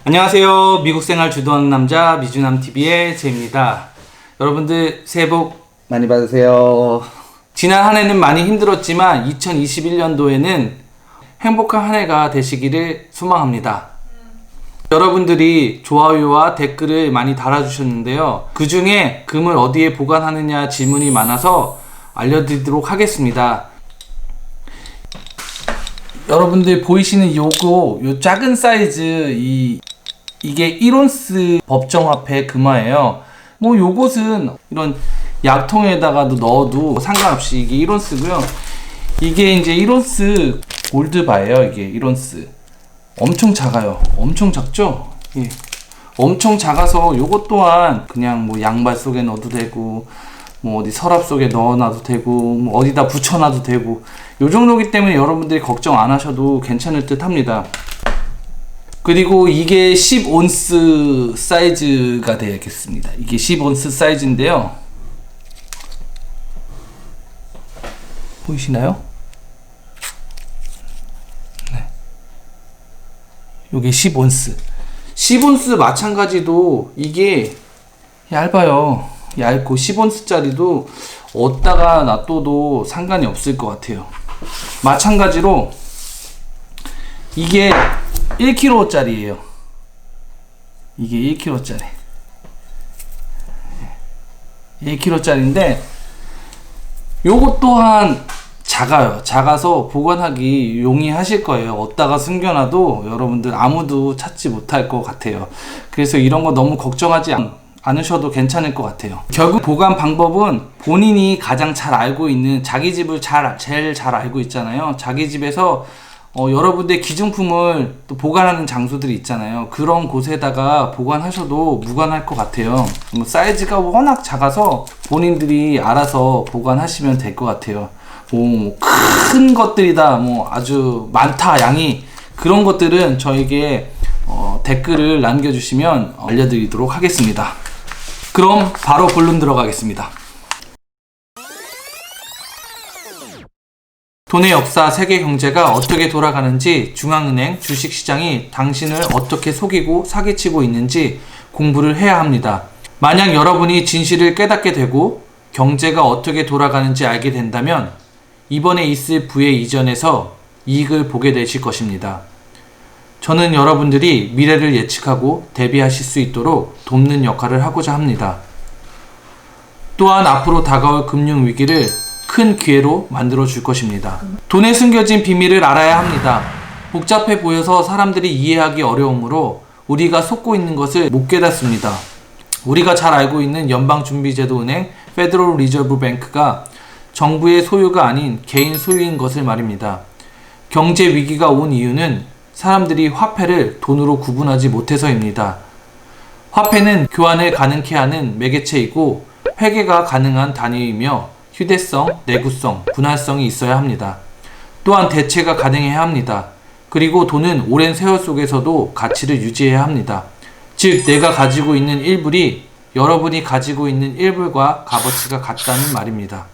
안녕하세요. 미국 생활 주도하는 남자 미주남TV의 제입니다. 여러분들 새해 복 많이 받으세요. 지난 한 해는 많이 힘들었지만 2021년도에는 행복한 한 해가 되시기를 소망합니다. 여러분들이 좋아요와 댓글을 많이 달아주셨는데요. 그 중에 금을 어디에 보관하느냐 질문이 많아서 알려드리도록 하겠습니다. 여러분들 보이시는 요 작은 사이즈 이게 1온스 법정화폐 금화예요. 뭐 요것은 이런 약통에다가도 넣어도 상관없이 이게 1온스고요. 이게 이제 1온스 골드바예요. 이게 1온스. 엄청 작아요. 엄청 작죠? 예. 엄청 작아서 요것 또한 그냥 뭐 양발 속에 넣어도 되고 뭐 어디 서랍 속에 넣어놔도 되고 뭐 어디다 붙여놔도 되고 요 정도기 때문에 여러분들이 걱정 안 하셔도 괜찮을 듯 합니다. 그리고 이게 10온스 사이즈가 되겠습니다. 이게 10온스 사이즈인데요. 보이시나요? 네. 요게 10온스. 10온스 마찬가지도 이게 얇아요. 얇고 10온스짜리도 어디다가 놔둬도 상관이 없을 것 같아요. 마찬가지로 이게 1kg짜리예요. 이게 1kg짜리. 1kg짜리인데 요것 또한 작아요. 작아서 보관하기 용이하실 거예요. 어디다가 숨겨놔도 여러분들 아무도 찾지 못할 것 같아요. 그래서 이런 거 너무 걱정하지 않으셔도 괜찮을 것 같아요. 결국 보관 방법은 본인이 가장 잘 알고 있는 자기 집을 제일 잘 알고 있잖아요. 자기 집에서 여러분들 기증품을 또 보관하는 장소들이 있잖아요. 그런 곳에다가 보관하셔도 무관할 것 같아요. 사이즈가 워낙 작아서 본인들이 알아서 보관하시면 될 것 같아요. 큰 것들이다, 아주 많다, 양이. 그런 것들은 저에게 댓글을 남겨주시면 알려드리도록 하겠습니다. 그럼 바로 본론 들어가겠습니다. 돈의 역사, 세계 경제가 어떻게 돌아가는지, 중앙은행, 주식시장이 당신을 어떻게 속이고 사기치고 있는지 공부를 해야 합니다. 만약 여러분이 진실을 깨닫게 되고 경제가 어떻게 돌아가는지 알게 된다면 이번에 있을 부의 이전에서 이익을 보게 되실 것입니다. 저는 여러분들이 미래를 예측하고 대비하실 수 있도록 돕는 역할을 하고자 합니다. 또한 앞으로 다가올 금융위기를 큰 기회로 만들어 줄 것입니다. 돈에 숨겨진 비밀을 알아야 합니다. 복잡해 보여서 사람들이 이해하기 어려우므로 우리가 속고 있는 것을 못 깨닫습니다. 우리가 잘 알고 있는 연방준비제도은행 페더럴 리저브 뱅크가 정부의 소유가 아닌 개인 소유인 것을 말입니다. 경제 위기가 온 이유는 사람들이 화폐를 돈으로 구분하지 못해서입니다. 화폐는 교환을 가능케 하는 매개체이고 회계가 가능한 단위이며 휴대성, 내구성, 분할성이 있어야 합니다. 또한 대체가 가능해야 합니다. 그리고 돈은 오랜 세월 속에서도 가치를 유지해야 합니다. 즉, 내가 가지고 있는 1불이 여러분이 가지고 있는 1불과 값어치가 같다는 말입니다.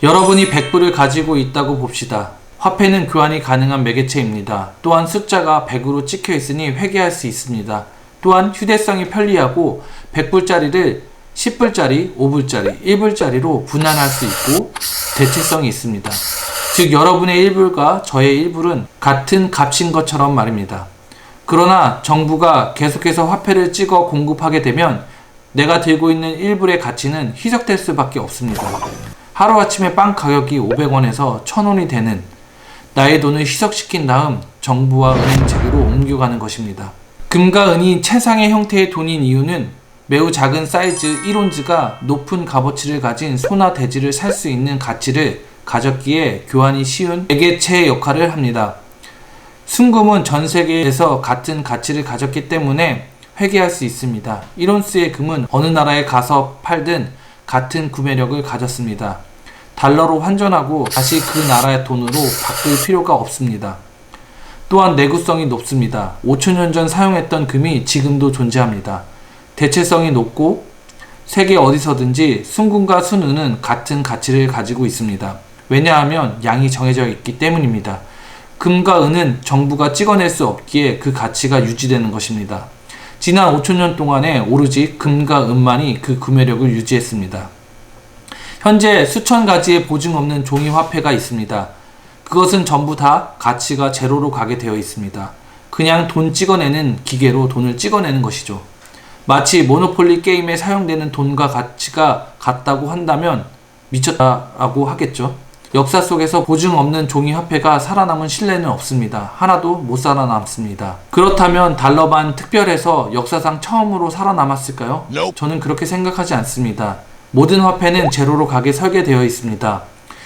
여러분이 100불을 가지고 있다고 봅시다. 화폐는 교환이 가능한 매개체입니다. 또한 숫자가 100으로 찍혀 있으니 회계할 수 있습니다. 또한 휴대성이 편리하고 100불짜리를 10불짜리, 5불짜리, 1불짜리로 분할할 수 있고 대체성이 있습니다. 즉 여러분의 1불과 저의 1불은 같은 값인 것처럼 말입니다. 그러나 정부가 계속해서 화폐를 찍어 공급하게 되면 내가 들고 있는 1불의 가치는 희석될 수밖에 없습니다. 하루아침에 빵 가격이 500원에서 1000원이 되는 나의 돈을 희석시킨 다음 정부와 은행책으로 옮겨가는 것입니다. 금과 은이 최상의 형태의 돈인 이유는 매우 작은 사이즈 1온즈가 높은 값어치를 가진 소나 대지를 살 수 있는 가치를 가졌기에 교환이 쉬운 매개체의 역할을 합니다. 순금은 전 세계에서 같은 가치를 가졌기 때문에 회계할 수 있습니다. 1온스의 금은 어느 나라에 가서 팔든 같은 구매력을 가졌습니다. 달러로 환전하고 다시 그 나라의 돈으로 바꿀 필요가 없습니다. 또한 내구성이 높습니다. 5000년 전 사용했던 금이 지금도 존재합니다. 대체성이 높고 세계 어디서든지 순금과 순은은 같은 가치를 가지고 있습니다. 왜냐하면 양이 정해져 있기 때문입니다. 금과 은은 정부가 찍어낼 수 없기에 그 가치가 유지되는 것입니다. 지난 5천년 동안에 오로지 금과 은만이 그 구매력을 유지했습니다. 현재 수천 가지의 보증 없는 종이 화폐가 있습니다. 그것은 전부 다 가치가 제로로 가게 되어 있습니다. 그냥 돈 찍어내는 기계로 돈을 찍어내는 것이죠. 마치 모노폴리 게임에 사용되는 돈과 가치가 같다고 한다면 미쳤다라고 하겠죠. 역사 속에서 보증 없는 종이 화폐가 살아남은 신뢰는 없습니다. 하나도 못 살아남습니다. 그렇다면 달러만 특별해서 역사상 처음으로 살아남았을까요? 저는 그렇게 생각하지 않습니다. 모든 화폐는 제로로 가게 설계되어 있습니다.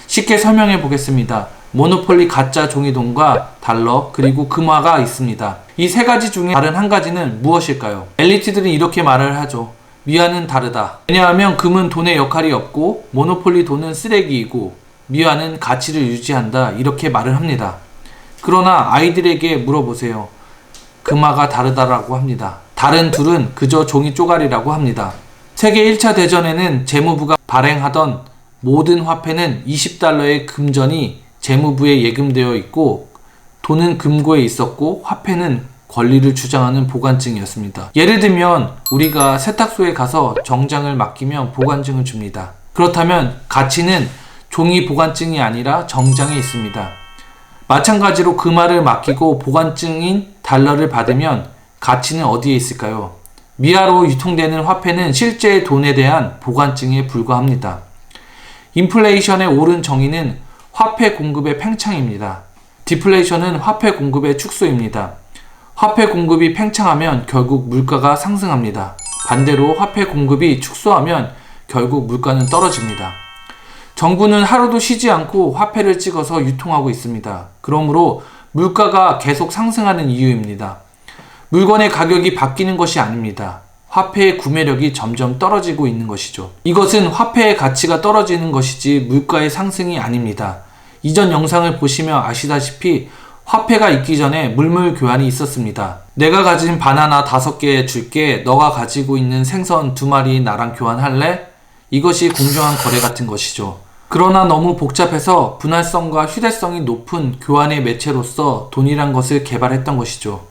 쉽게 설명해 보겠습니다. 모노폴리 가짜 종이돈과 달러 그리고 금화가 있습니다. 이 세 가지 중에 다른 한 가지는 무엇일까요? 엘리트들은 이렇게 말을 하죠. 미화는 다르다. 왜냐하면 금은 돈의 역할이 없고 모노폴리 돈은 쓰레기이고 미화는 가치를 유지한다. 이렇게 말을 합니다. 그러나 아이들에게 물어보세요. 금화가 다르다라고 합니다. 다른 둘은 그저 종이 쪼가리라고 합니다. 세계 1차 대전에는 재무부가 발행하던 모든 화폐는 20달러의 금전이 재무부에 예금되어 있고 돈은 금고에 있었고 화폐는 권리를 주장하는 보관증이었습니다. 예를 들면 우리가 세탁소에 가서 정장을 맡기면 보관증을 줍니다. 그렇다면 가치는 종이 보관증이 아니라 정장에 있습니다. 마찬가지로 금화를 맡기고 보관증인 달러를 받으면 가치는 어디에 있을까요? 미화로 유통되는 화폐는 실제의 돈에 대한 보관증에 불과합니다. 인플레이션의 옳은 정의는 화폐 공급의 팽창입니다. 디플레이션은 화폐 공급의 축소입니다. 화폐 공급이 팽창하면 결국 물가가 상승합니다. 반대로 화폐 공급이 축소하면 결국 물가는 떨어집니다. 정부는 하루도 쉬지 않고 화폐를 찍어서 유통하고 있습니다. 그러므로 물가가 계속 상승하는 이유입니다. 물건의 가격이 바뀌는 것이 아닙니다. 화폐의 구매력이 점점 떨어지고 있는 것이죠. 이것은 화폐의 가치가 떨어지는 것이지 물가의 상승이 아닙니다. 이전 영상을 보시면 아시다시피 화폐가 있기 전에 물물 교환이 있었습니다. 내가 가진 바나나 5개 줄게. 너가 가지고 있는 생선 2마리 나랑 교환할래? 이것이 공정한 거래 같은 것이죠. 그러나 너무 복잡해서 분할성과 휴대성이 높은 교환의 매체로서 돈이란 것을 개발했던 것이죠.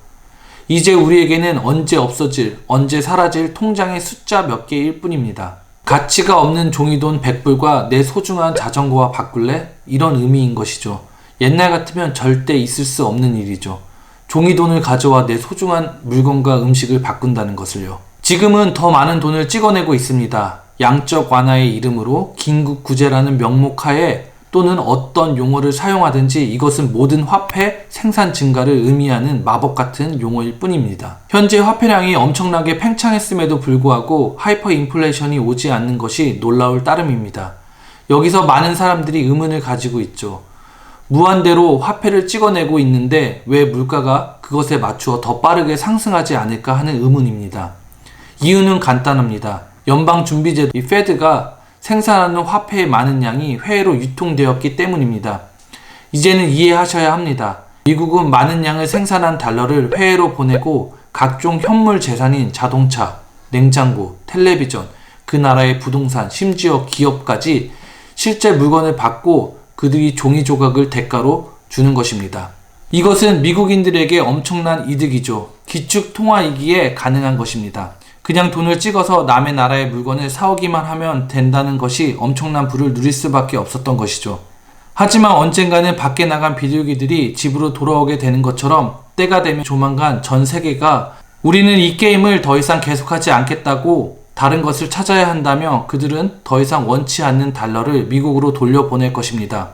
이제 우리에게는 언제 없어질, 언제 사라질 통장의 숫자 몇 개일 뿐입니다. 가치가 없는 종이돈 100불과 내 소중한 자전거와 바꿀래? 이런 의미인 것이죠. 옛날 같으면 절대 있을 수 없는 일이죠. 종이돈을 가져와 내 소중한 물건과 음식을 바꾼다는 것을요. 지금은 더 많은 돈을 찍어내고 있습니다. 양적 완화의 이름으로 긴급구제라는 명목하에 또는 어떤 용어를 사용하든지 이것은 모든 화폐 생산 증가를 의미하는 마법 같은 용어일 뿐입니다. 현재 화폐량이 엄청나게 팽창했음에도 불구하고 하이퍼 인플레이션이 오지 않는 것이 놀라울 따름입니다. 여기서 많은 사람들이 의문을 가지고 있죠. 무한대로 화폐를 찍어내고 있는데 왜 물가가 그것에 맞추어 더 빠르게 상승하지 않을까 하는 의문입니다. 이유는 간단합니다. 연방준비제도 이 페드가 생산하는 화폐의 많은 양이 해외로 유통되었기 때문입니다. 이제는 이해하셔야 합니다. 미국은 많은 양을 생산한 달러를 해외로 보내고 각종 현물 재산인 자동차, 냉장고, 텔레비전, 그 나라의 부동산, 심지어 기업까지 실제 물건을 받고 그들이 종이 조각을 대가로 주는 것입니다. 이것은 미국인들에게 엄청난 이득이죠. 기축 통화이기에 가능한 것입니다. 그냥 돈을 찍어서 남의 나라의 물건을 사오기만 하면 된다는 것이 엄청난 부를 누릴 수밖에 없었던 것이죠. 하지만 언젠가는 밖에 나간 비둘기들이 집으로 돌아오게 되는 것처럼 때가 되면 조만간 전 세계가 우리는 이 게임을 더 이상 계속하지 않겠다고 다른 것을 찾아야 한다며 그들은 더 이상 원치 않는 달러를 미국으로 돌려보낼 것입니다.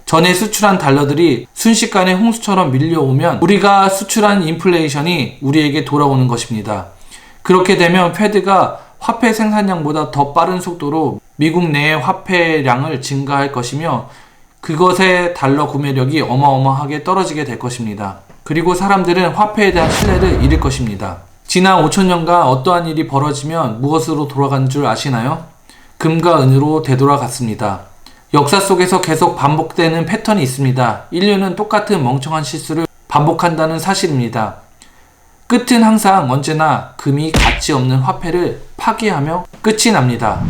전에 수출한 달러들이 순식간에 홍수처럼 밀려오면 우리가 수출한 인플레이션이 우리에게 돌아오는 것입니다. 그렇게 되면 페드가 화폐 생산량보다 더 빠른 속도로 미국 내의 화폐량을 증가할 것이며 그것의 달러 구매력이 어마어마하게 떨어지게 될 것입니다. 그리고 사람들은 화폐에 대한 신뢰를 잃을 것입니다. 지난 5천년간 어떠한 일이 벌어지면 무엇으로 돌아간 줄 아시나요? 금과 은으로 되돌아갔습니다. 역사 속에서 계속 반복되는 패턴이 있습니다. 인류는 똑같은 멍청한 실수를 반복한다는 사실입니다. 끝은 항상 언제나 금이 가치 없는 화폐를 파기하며 끝이 납니다.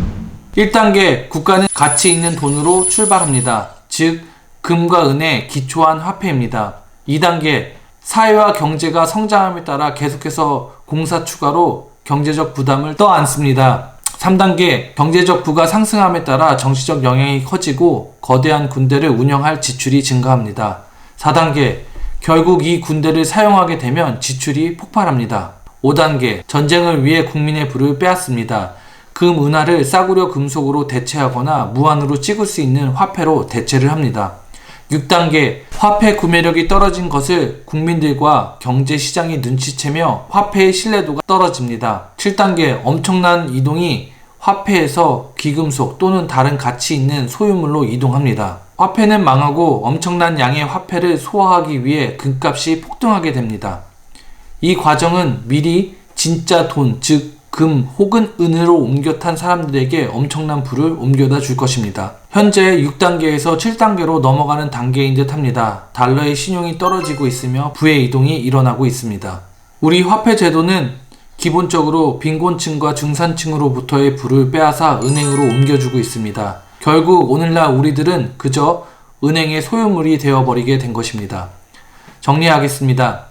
1단계 국가는 가치 있는 돈으로 출발합니다. 즉 금과 은의 기초한 화폐입니다. 2단계 사회와 경제가 성장함에 따라 계속해서 공사 추가로 경제적 부담을 떠안습니다. 3단계, 경제적 부가 상승함에 따라 정치적 영향이 커지고 거대한 군대를 운영할 지출이 증가합니다. 4단계, 결국 이 군대를 사용하게 되면 지출이 폭발합니다. 5단계, 전쟁을 위해 국민의 부를 빼앗습니다. 금, 은화를 싸구려 금속으로 대체하거나 무한으로 찍을 수 있는 화폐로 대체를 합니다. 6단계, 화폐 구매력이 떨어진 것을 국민들과 경제시장이 눈치채며 화폐의 신뢰도가 떨어집니다. 7단계, 엄청난 이동이 화폐에서 귀금속 또는 다른 가치 있는 소유물로 이동합니다. 화폐는 망하고 엄청난 양의 화폐를 소화하기 위해 금값이 폭등하게 됩니다. 이 과정은 미리 진짜 돈, 즉 금 혹은 은으로 옮겨 탄 사람들에게 엄청난 부를 옮겨다 줄 것입니다. 현재 6단계에서 7단계로 넘어가는 단계인 듯 합니다. 달러의 신용이 떨어지고 있으며 부의 이동이 일어나고 있습니다. 우리 화폐 제도는 기본적으로 빈곤층과 중산층으로부터의 부를 빼앗아 은행으로 옮겨주고 있습니다. 결국 오늘날 우리들은 그저 은행의 소유물이 되어버리게 된 것입니다. 정리하겠습니다.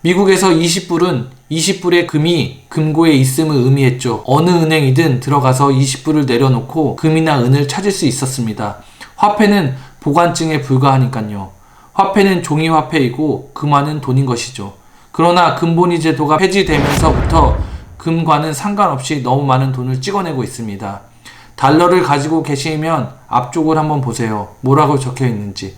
미국에서 20불은 20불의 금이 금고에 있음을 의미했죠. 어느 은행이든 들어가서 20불을 내려놓고 금이나 은을 찾을 수 있었습니다. 화폐는 보관증에 불과하니까요. 화폐는 종이화폐이고 금화는 돈인 것이죠. 그러나 금본위 제도가 폐지되면서부터 금과는 상관없이 너무 많은 돈을 찍어내고 있습니다. 달러를 가지고 계시면 앞쪽을 한번 보세요. 뭐라고 적혀 있는지.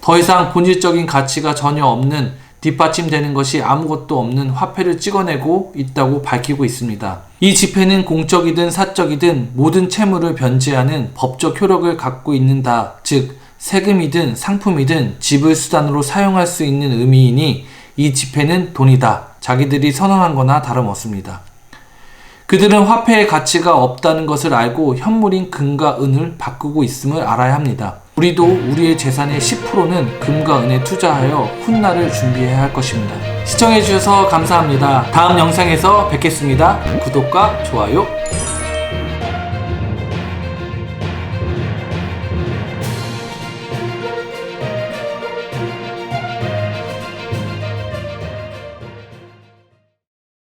더 이상 본질적인 가치가 전혀 없는, 뒷받침되는 것이 아무것도 없는 화폐를 찍어내고 있다고 밝히고 있습니다. 이 지폐는 공적이든 사적이든 모든 채무를 변제하는 법적 효력을 갖고 있는다. 즉 세금이든 상품이든 지불 수단으로 사용할 수 있는 의미이니 이 지폐는 돈이다. 자기들이 선언한 거나 다름없습니다. 그들은 화폐의 가치가 없다는 것을 알고 현물인 금과 은을 바꾸고 있음을 알아야 합니다. 우리도 우리의 재산의 10%는 금과 은에 투자하여 훗날을 준비해야 할 것입니다. 시청해주셔서 감사합니다. 다음 영상에서 뵙겠습니다. 구독과 좋아요